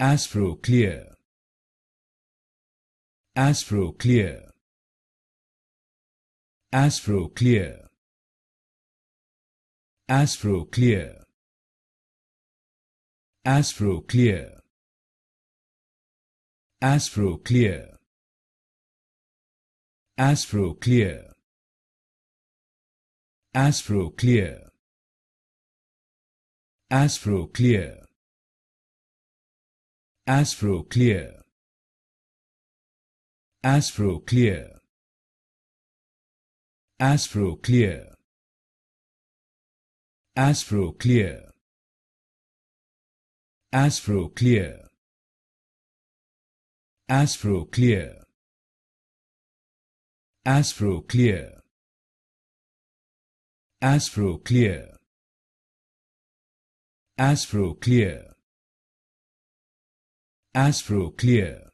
Aspro Clear. Aspro Clear. Aspro Clear. Aspro Clear. Aspro Clear. Aspro Clear. Aspro Clear. Aspro Clear. Aspro Clear. Aspro Clear. Aspro Clear. Aspro Clear. Aspro Clear. Aspro Clear. Aspro Clear. Aspro Clear. Aspro Clear. Aspro Clear. Aspro Clear.